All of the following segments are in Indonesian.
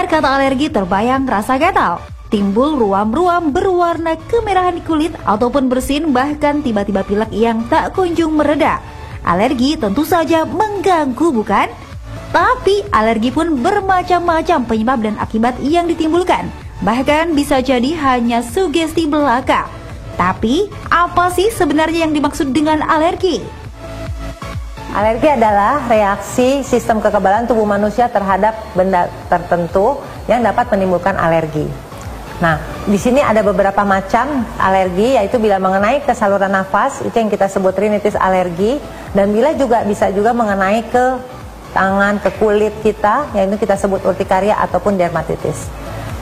Mendengar kata alergi terbayang rasa gatal, timbul ruam-ruam berwarna kemerahan di kulit ataupun bersin, bahkan tiba-tiba pilek yang tak kunjung mereda. Alergi tentu saja mengganggu, bukan? Tapi alergi pun bermacam-macam penyebab dan akibat yang ditimbulkan. Bahkan bisa jadi hanya sugesti belaka. Tapi apa sih sebenarnya yang dimaksud dengan alergi? Alergi adalah reaksi sistem kekebalan tubuh manusia terhadap benda tertentu yang dapat menimbulkan alergi. Nah, di sini ada beberapa macam alergi, yaitu bila mengenai ke saluran nafas, itu yang kita sebut rinitis alergi, dan bila juga bisa juga mengenai ke tangan, ke kulit kita, yaitu kita sebut urtikaria ataupun dermatitis.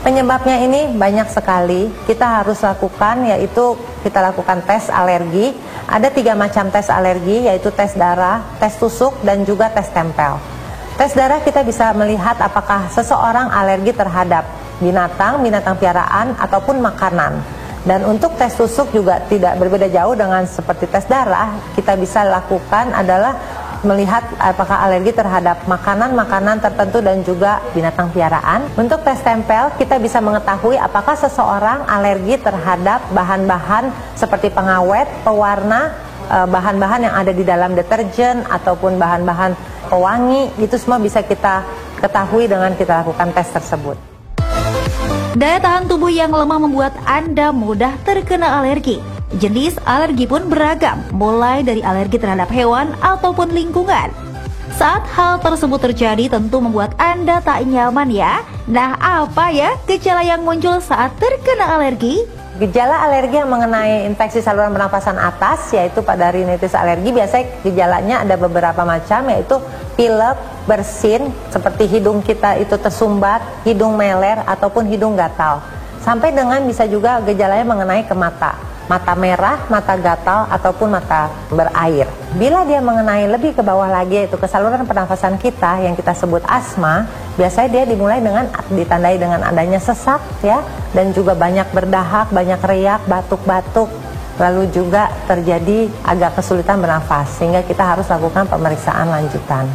Penyebabnya ini banyak sekali, kita harus lakukan, yaitu kita lakukan tes alergi. Ada 3 macam tes alergi, yaitu tes darah, tes tusuk, dan juga tes tempel. Tes darah kita bisa melihat apakah seseorang alergi terhadap binatang piaraan, ataupun makanan. Dan untuk tes tusuk juga tidak berbeda jauh dengan seperti tes darah. Kita bisa lakukan adalah melihat apakah alergi terhadap makanan tertentu dan juga binatang piaraan. Untuk tes tempel, kita bisa mengetahui apakah seseorang alergi terhadap bahan-bahan seperti pengawet, pewarna, bahan-bahan yang ada di dalam deterjen ataupun bahan-bahan pewangi. Itu semua bisa kita ketahui dengan kita lakukan tes tersebut. Daya tahan tubuh yang lemah membuat Anda mudah terkena alergi. Jenis alergi pun beragam, mulai dari alergi terhadap hewan ataupun lingkungan. Saat hal tersebut terjadi tentu membuat Anda tak nyaman ya. Nah, apa ya gejala yang muncul saat terkena alergi? Gejala alergi yang mengenai infeksi saluran pernafasan atas, yaitu pada rinitis alergi, biasanya gejalanya ada beberapa macam, yaitu pilek, bersin, seperti hidung kita itu tersumbat, hidung meler, ataupun hidung gatal. Sampai dengan bisa juga gejalanya mengenai ke mata. Mata merah, mata gatal, ataupun mata berair. Bila dia mengenai lebih ke bawah lagi, yaitu ke saluran pernafasan kita yang kita sebut asma, biasanya dia dimulai dengan ditandai dengan adanya sesak ya, dan juga banyak berdahak, banyak riak, batuk-batuk, lalu juga terjadi agak kesulitan bernafas, sehingga kita harus lakukan pemeriksaan lanjutan.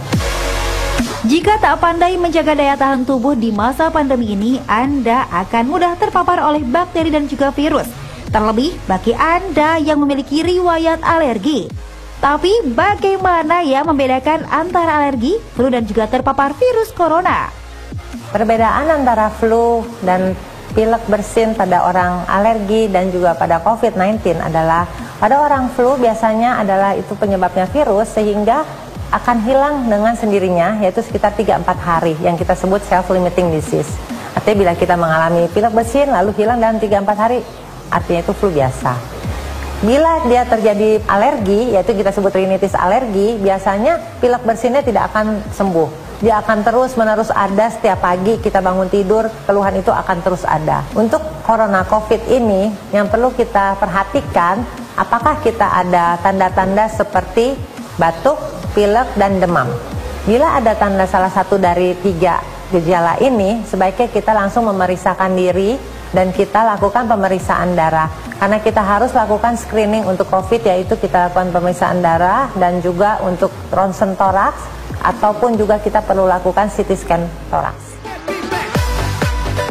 Jika tak pandai menjaga daya tahan tubuh di masa pandemi ini, Anda akan mudah terpapar oleh bakteri dan juga virus. Terlebih bagi Anda yang memiliki riwayat alergi. Tapi bagaimana ya membedakan antara alergi, flu dan juga terpapar virus corona? Perbedaan antara flu dan pilek bersin pada orang alergi dan juga pada COVID-19 adalah pada orang flu biasanya adalah itu penyebabnya virus, sehingga akan hilang dengan sendirinya, yaitu sekitar 3-4 hari yang kita sebut self-limiting disease. Artinya bila kita mengalami pilek bersin lalu hilang dalam 3-4 hari, artinya itu flu biasa. Bila dia terjadi alergi, yaitu kita sebut rinitis alergi, biasanya pilek bersinnya tidak akan sembuh. Dia akan terus-menerus ada setiap pagi kita bangun tidur, keluhan itu akan terus ada. Untuk corona COVID ini, yang perlu kita perhatikan, apakah kita ada tanda-tanda seperti batuk, pilek, dan demam. Bila ada tanda salah satu dari 3 gejala ini, sebaiknya kita langsung memeriksakan diri dan kita lakukan pemeriksaan darah. Karena kita harus lakukan screening untuk COVID, yaitu kita lakukan pemeriksaan darah dan juga untuk ronsen toraks, ataupun juga kita perlu lakukan CT scan toraks.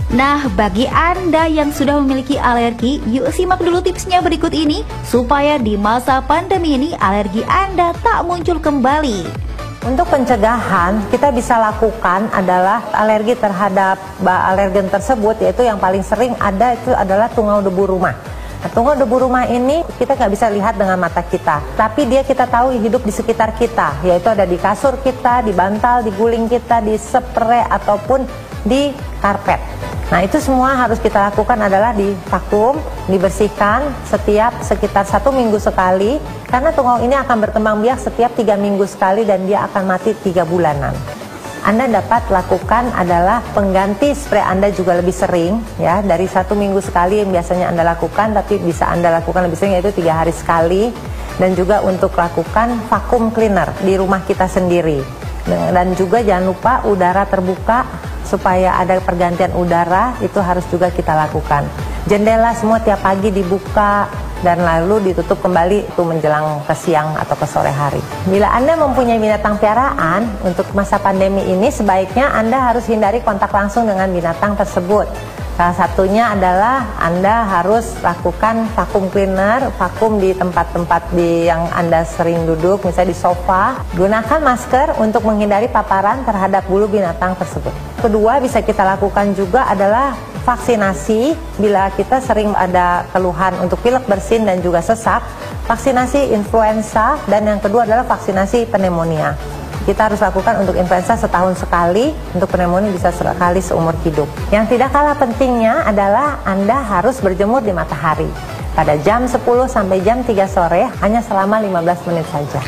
Nah, bagi Anda yang sudah memiliki alergi, yuk simak dulu tipsnya berikut ini supaya di masa pandemi ini alergi Anda tak muncul kembali. Untuk pencegahan, kita bisa lakukan adalah alergi terhadap alergen tersebut, yaitu yang paling sering ada itu adalah tungau debu rumah. Nah, tungau debu rumah ini kita nggak bisa lihat dengan mata kita, tapi dia kita tahu hidup di sekitar kita, yaitu ada di kasur kita, di bantal, di guling kita, di spray ataupun di karpet. Nah, itu semua harus kita lakukan adalah di vakum, dibersihkan setiap sekitar 1 minggu sekali, karena tungau ini akan berkembang biak setiap 3 minggu sekali dan dia akan mati 3 bulanan. Anda dapat lakukan adalah pengganti spray Anda juga lebih sering ya, dari 1 minggu sekali yang biasanya Anda lakukan, tapi bisa Anda lakukan lebih sering, yaitu 3 hari sekali. Dan juga untuk lakukan vacuum cleaner di rumah kita sendiri. Dan juga jangan lupa udara terbuka, supaya ada pergantian udara, itu harus juga kita lakukan. Jendela semua tiap pagi dibuka, dan lalu ditutup kembali itu menjelang ke siang atau ke sore hari. Bila Anda mempunyai binatang piaraan, untuk masa pandemi ini sebaiknya Anda harus hindari kontak langsung dengan binatang tersebut. Salah satunya adalah Anda harus lakukan vakum cleaner, vakum di tempat-tempat yang Anda sering duduk, misalnya di sofa. Gunakan masker untuk menghindari paparan terhadap bulu binatang tersebut. Kedua, bisa kita lakukan juga adalah vaksinasi. Bila kita sering ada keluhan untuk pilek bersin dan juga sesak, vaksinasi influenza, dan yang kedua adalah vaksinasi pneumonia. Kita harus lakukan untuk influenza setahun sekali, untuk pneumonia bisa sekali seumur hidup. Yang tidak kalah pentingnya adalah Anda harus berjemur di matahari pada jam 10 sampai jam 3 sore hanya selama 15 menit saja.